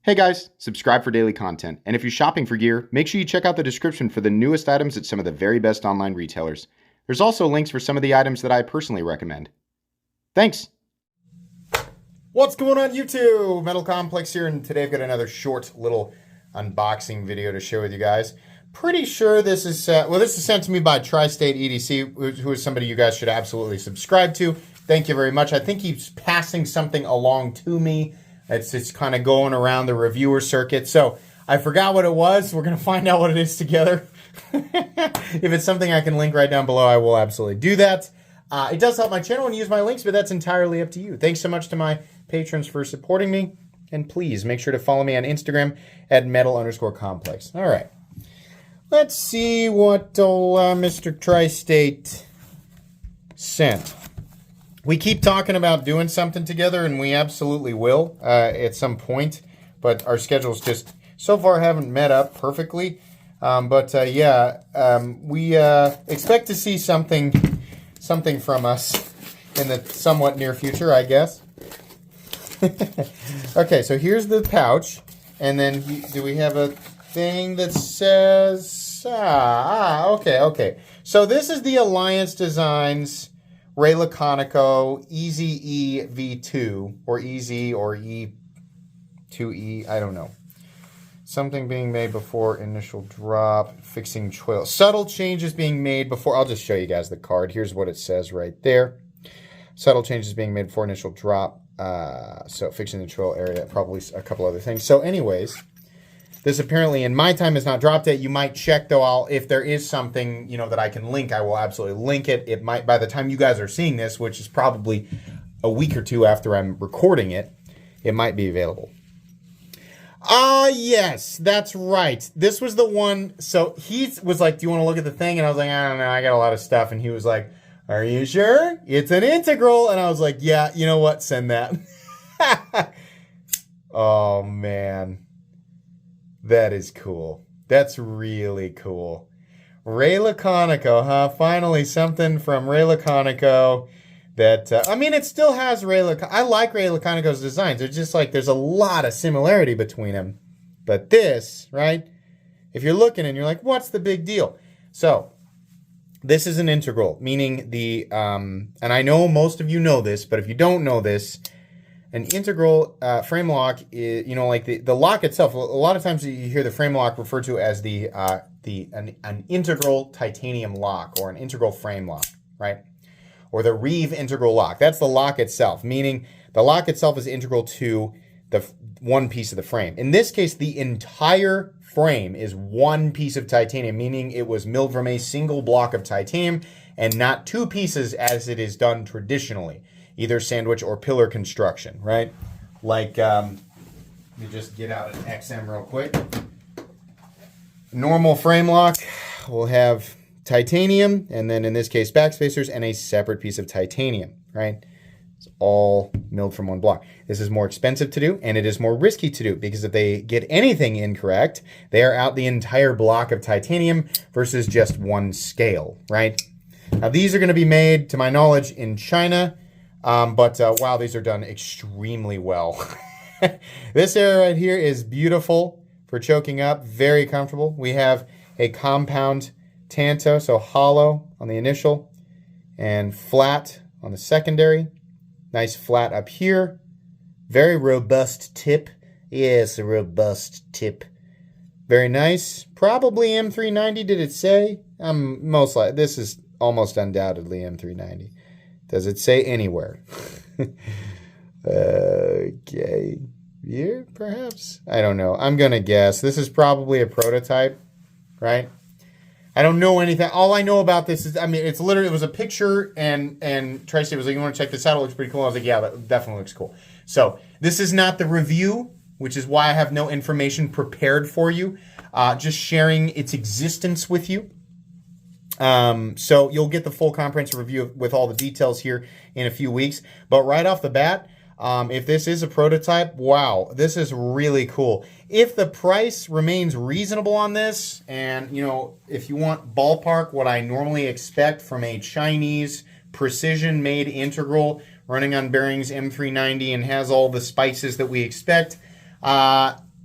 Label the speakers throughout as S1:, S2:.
S1: Hey guys, subscribe for daily content. And if you're shopping for gear, make sure you check out the description for the newest items at some of the very best online retailers. There's also links for some of the items that I personally recommend. Thanks! What's going on YouTube? Metal Complex here, and today I've got another short little unboxing video to share with you guys. Pretty sure this is, this is sent to me by Tri-State EDC, who is somebody you guys should absolutely subscribe to. Thank you very much. I think he's passing something along to me. It's kind of going around the reviewer circuit. So I forgot what it was. We're going to find out what it is together. If it's something I can link right down below, I will absolutely do that. It does help my channel and use my links, but that's entirely up to you. Thanks so much to my patrons for supporting me. And please make sure to follow me on Instagram at metal_complex. All right. Let's see what Mr. Tri-State sent. We keep talking about doing something together, and we absolutely will at some point, but our schedules just so far haven't met up perfectly. We expect to see something from us in the somewhat near future, I guess. Okay, so here's the pouch, and then do we have a thing that says, okay. So this is the Alliance Designs Ray Laconico Easy V2 or Easy or E2E, I don't know. Something being made before initial drop, fixing twill. Subtle changes being made before, I'll just show you guys the card. Here's what it says right there. Subtle changes being made before initial drop. So fixing the twill area, probably a couple other things. So anyways, this apparently in my time has not dropped yet. You might check though. If there is something that I can link, I will absolutely link it. It might, by the time you guys are seeing this, which is probably a week or two after I'm recording it, it might be available. Yes, that's right. This was the one. So he was like, "Do you want to look at the thing?" And I was like, "I don't know. I got a lot of stuff." And he was like, "Are you sure? It's an integral." And I was like, "Yeah, you know what? Send that." Oh man. That is cool. That's really cool. Ray Laconico, huh? Finally something from Ray Laconico that, it still has Ray Laconico. I like Ray Laconico's designs. It's just like there's a lot of similarity between them. But this, right? If you're looking and you're like, what's the big deal? So, this is an integral, meaning and I know most of you know this, but if you don't know this, an integral frame lock is, like the lock itself. A lot of times you hear the frame lock referred to as an integral titanium lock or an integral frame lock, right? Or the Reeve integral lock. That's the lock itself, meaning the lock itself is integral to the one piece of the frame. In this case, the entire frame is one piece of titanium, meaning it was milled from a single block of titanium and not two pieces as it is done traditionally. Either sandwich or pillar construction, right? Like, let me just get out an XM real quick. Normal frame lock will have titanium, and then in this case, backspacers, and a separate piece of titanium, right? It's all milled from one block. This is more expensive to do, and it is more risky to do, because if they get anything incorrect, they are out the entire block of titanium versus just one scale, right? Now, these are going to be made, to my knowledge, in China. Wow, these are done extremely well. This area right here is beautiful for choking up, very comfortable. We have a compound tanto, so hollow on the initial and flat on the secondary. Nice flat up here. Very robust tip. Yes, a robust tip. Very nice. Probably M390, did it say? Most likely. This is almost undoubtedly M390. Does it say anywhere? Okay. Here, perhaps? I don't know. I'm going to guess. This is probably a prototype, right? I don't know anything. All I know about this is, it's literally, it was a picture, and Tri-State was like, "You want to check this out? It looks pretty cool." I was like, "Yeah, that definitely looks cool." So this is not the review, which is why I have no information prepared for you. Just sharing its existence with you. So you'll get the full comprehensive review with all the details here in a few weeks. But right off the bat, if this is a prototype, wow, this is really cool. If the price remains reasonable on this, and if you want ballpark what I normally expect from a Chinese precision-made integral running on bearings M390 and has all the spices that we expect,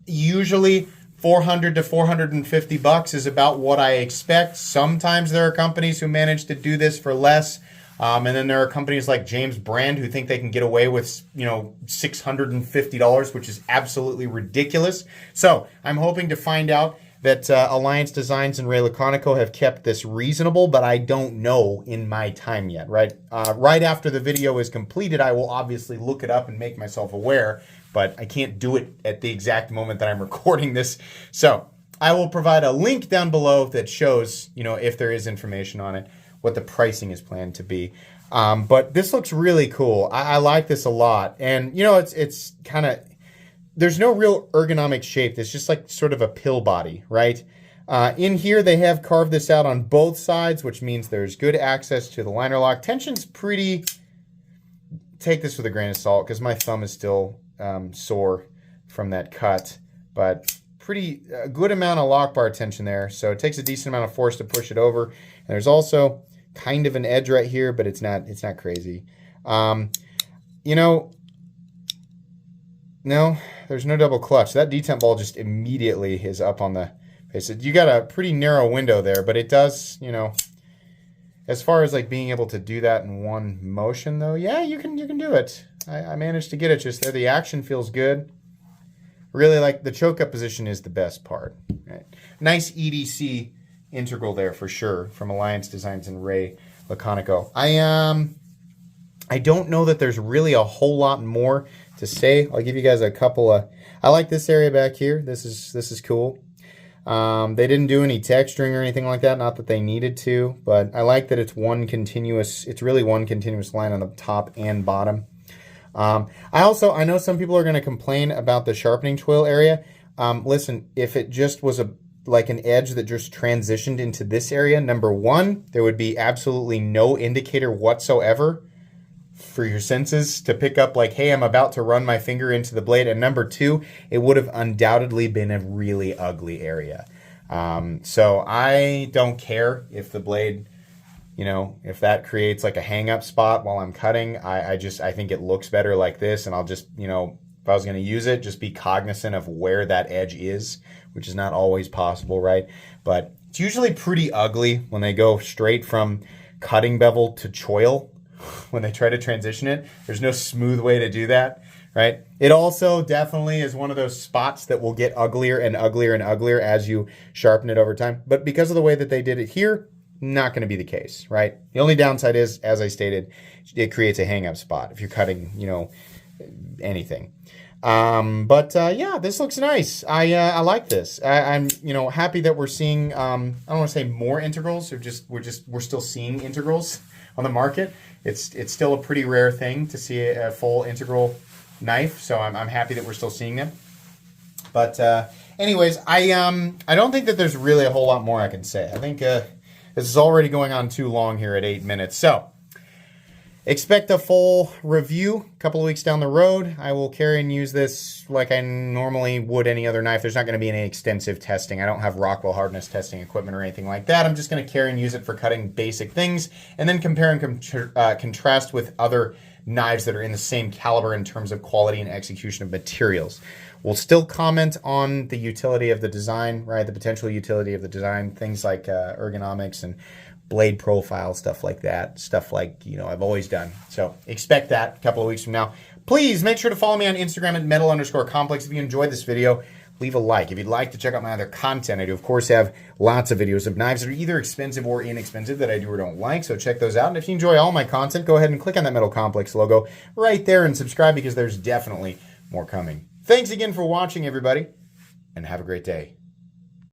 S1: Usually 400 to 450 bucks is about what I expect. Sometimes there are companies who manage to do this for less. And then there are companies like James Brand who think they can get away with, $650, which is absolutely ridiculous. So I'm hoping to find out that Alliance Designs and Ray Laconico have kept this reasonable, but I don't know in my time yet, right? Right after the video is completed, I will obviously look it up and make myself aware, but I can't do it at the exact moment that I'm recording this. So I will provide a link down below that shows, if there is information on it, what the pricing is planned to be. But this looks really cool. I like this a lot. And, it's kind of, there's no real ergonomic shape. It's just like sort of a pill body, right? In here, they have carved this out on both sides, which means there's good access to the liner lock. Tension's pretty, take this with a grain of salt because my thumb is still sore from that cut, but pretty good amount of lock bar tension there. So it takes a decent amount of force to push it over. And there's also kind of an edge right here, but it's not crazy. No, there's no double clutch. That detent ball just immediately is up on the face. You got a pretty narrow window there, but it does, as far as like being able to do that in one motion though, yeah, you can do it. I managed to get it just there. The action feels good. Really like the choke up position is the best part. Right? Nice EDC integral there for sure from Alliance Designs and Ray Laconico. I don't know that there's really a whole lot more to say. I'll give you guys a couple of. I like this area back here. This is cool. They didn't do any texturing or anything like that. Not that they needed to, but I like that it's one continuous. It's really one continuous line on the top and bottom. I know some people are going to complain about the sharpening twill area. Listen, if it just was like an edge that just transitioned into this area, number one, there would be absolutely no indicator whatsoever for your senses to pick up like, hey, I'm about to run my finger into the blade. And number two, it would have undoubtedly been a really ugly area. So I don't care if the blade, if that creates like a hang up spot while I'm cutting. I think it looks better like this, and I'll just, if I was going to use it, just be cognizant of where that edge is, which is not always possible, right? But it's usually pretty ugly when they go straight from cutting bevel to choil. When they try to transition it, there's no smooth way to do that, right? It also definitely is one of those spots that will get uglier and uglier and uglier as you sharpen it over time. But because of the way that they did it here, not going to be the case, right? The only downside is, as I stated, it creates a hang-up spot if you're cutting, anything. Yeah, this looks nice. I like this. I'm happy that we're seeing. I don't want to say more integrals, or we're still seeing integrals on the market. It's still a pretty rare thing to see a full integral knife, so I'm happy that we're still seeing them. But anyways, I don't think that there's really a whole lot more I can say. I think this is already going on too long here at 8 minutes. So expect a full review a couple of weeks down the road. I will carry and use this like I normally would any other knife. There's not going to be any extensive testing. I don't have Rockwell hardness testing equipment or anything like that. I'm just going to carry and use it for cutting basic things and then compare and contrast with other knives that are in the same caliber in terms of quality and execution of materials. We'll still comment on the utility of the design, right? The potential utility of the design, things like ergonomics and blade profile, stuff like that. Stuff like, I've always done. So expect that a couple of weeks from now. Please make sure to follow me on Instagram at metal_complex. If you enjoyed this video, leave a like. If you'd like to check out my other content, I do, of course, have lots of videos of knives that are either expensive or inexpensive that I do or don't like, so check those out. And if you enjoy all my content, go ahead and click on that Metal Complex logo right there and subscribe because there's definitely more coming. Thanks again for watching, everybody, and have a great day.